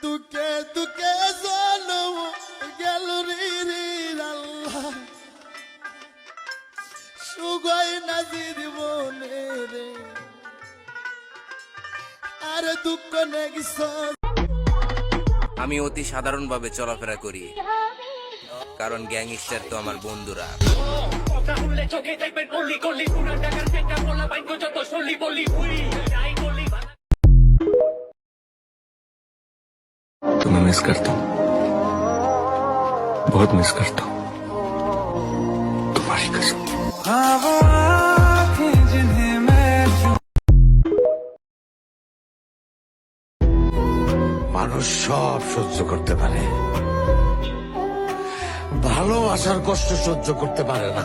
দুকে দুকে জনম গেল রে রে আল্লাহ সুগাই নাজির বনে রে আরে দুঃখ নেগিস। আমি অতি সাধারণভাবে চলাফেরা করি, কারণ গ্যাংস্টার তো আমার বন্ধুরা। तुम्हें मिस करता हूँ, बहुत मिस करता हूँ, तुम्हारी कसम। মানুষ সব সহ্য করতে পারে, ভালোবাসার কষ্ট সহ্য করতে পারে না।